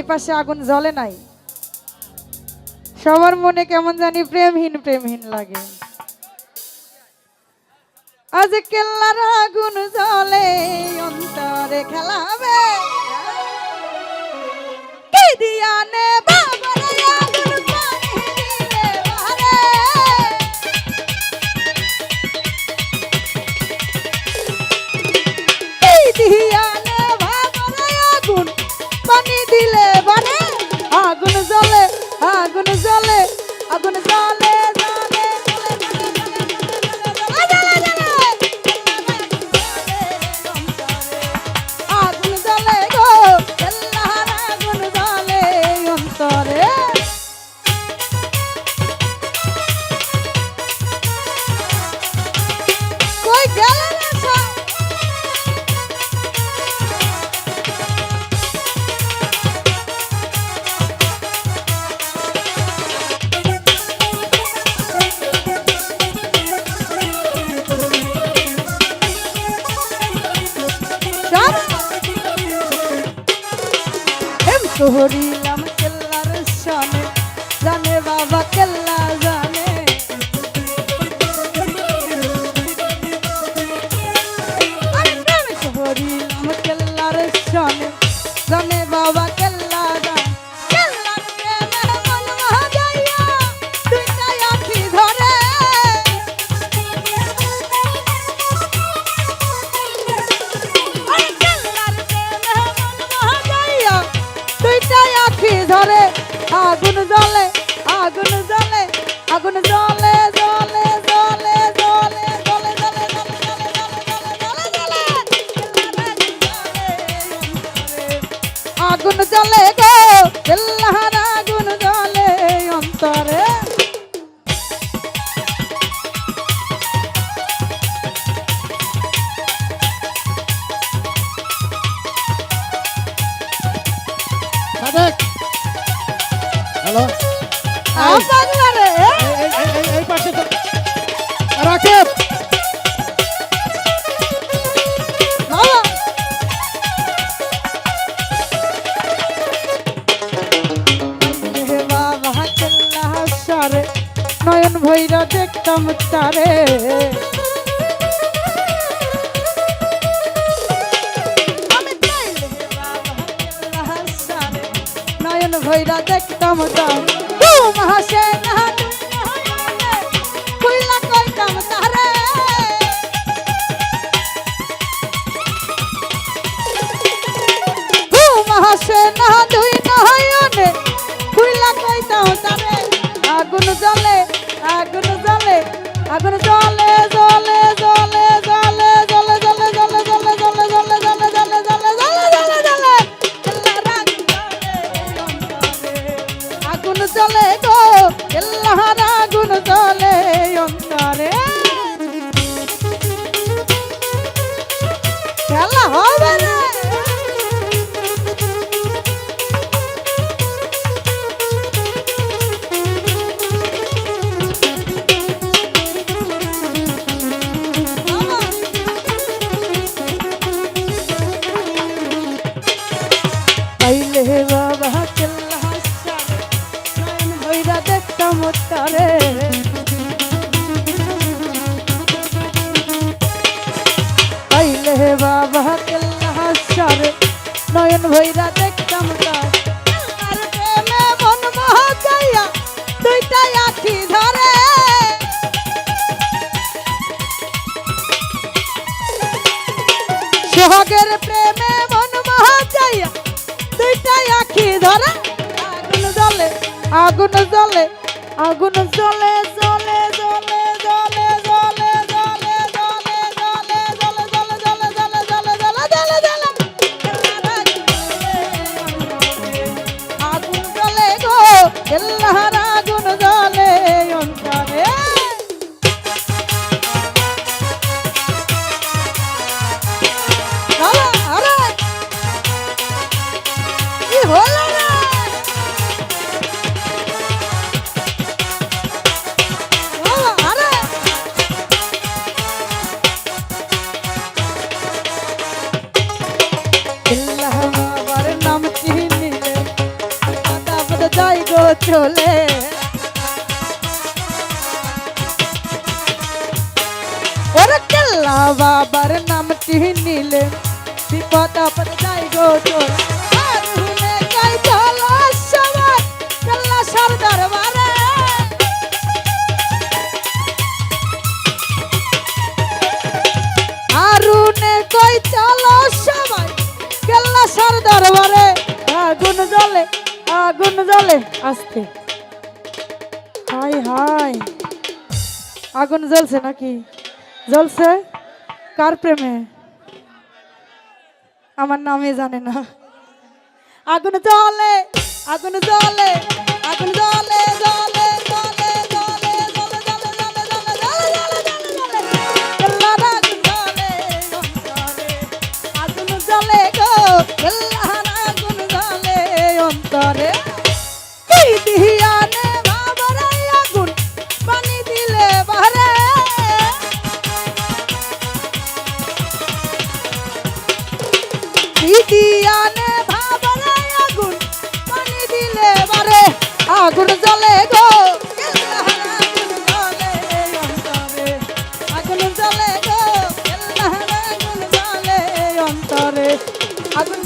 পাশে আগুন জ্বলে নাই, সবার মনে কেমন জানি প্রেমহীন প্রেমহীন লাগে। আজ কেল্লার আগুন জ্বলে অন্তরে খেলাবে কি দিয়া নে বাবার আগুন পানি দিলে বারে কি দিয়া নে বাবার আগুন পানি দিলে বারে আগুন জ্বলে আগুন জ্বলে আগুন জ্বলে হরিলাম কেল্লার শানে জানে বাবা কেল্লা জানে হরিলাম কেল্লার শানে জানে বাবা কেল্লা জানে কেল্লার প্রেমে মন মহাজাইয়া দুইটা আঁখি ধরে কেল্লার প্রেমে মন মহাজাইয়া দুইটাই আঁখি ধরে আগুন জ্বলে আগুন জ্বলে আগুন জ্বলে জ্বলে জ্বলে জ্বলে জ্বলে জ্বলে আগুন জ্বলে গো আল্লাহর আগুন জ্বলে অন্তরে হ্যালো বাংলা রে এই পাশে তো রাকেব বাবা কেল্লা সারে নয়ন ভৈরা দেখতাম তারে নয়ন ভৈরা দেখতাম তার হাসে না কইলা কইতাম তারে হাসে না দুই নয়নে কইলা কইতাম তারে আগুন জ্বলে আগুন জ্বলে আগুন জ্বলে জ্বলে জ্বলে জ্বলে জ্বলে জ্বলে জ্বলে জ্বলে জ্বলে জ্বলে জ্বলে জ্বলে জ্বলে জ্বলে জ্বলে আগুন জ্বলে গো আল্লাহর আগুন জ্বলে অন্তরে খেলা হবে না আইলে বাবা কেল্লা সারে নয়ন ভৈরা দেখতাম তারে আইলে বাবা কেল্লা সারে নয়ন ভৈরা দেখতাম তার আর প্রেমে মন মহাজাইয়া দুইটা আঁখি ধরে সোহাগের প্রেমে মন মহাজাইয়া দুইটাই আঁখি ধরে আগুন জ্বলে আগুন জ্বলে আগুন জ্বলে জ্বলে জ্বলে জ্বলে জ্বলে জ্বলে জ্বলে জ্বলে জ্বলে জ্বলে জ্বলে জ্বলে জ্বলে জ্বলে আগুন জ্বলে গো আল্লাহর আগুন জ্বলে অন্তরে কি হলো না চলে ওরে কেল্লা বাবার নামটি নিলে বিপদ আপদ যাই গো চলে আর হুনে কই চলো সবাই কেল্লা সার দরবারে আরুনে কই চলো সবাই কেল্লা সার দরবারে আগুন জ্বলে আস্তে হাই হাই আগুন জ্বলছে নাকি জ্বলছে কার প্রেমে আমার নামে জানে না আগুন জ্বলে আগুন জ্বলে আগুন জ্বলে জ্বলে জ্বলে জ্বলে জ্বলে জ্বলে আগুন জ্বলে গো আগুন জ্বলে অন্তরে কি দিয়ানে বাবারে আগুন পানি দিলে বারে কি দিয়ানে বাবারে আগুন পানি দিলে বারে আগুন জ্বলে গো আগুন জ্বলে অন্তরে আগুন জ্বলে গো আগুন জ্বলে অন্তরে আগুন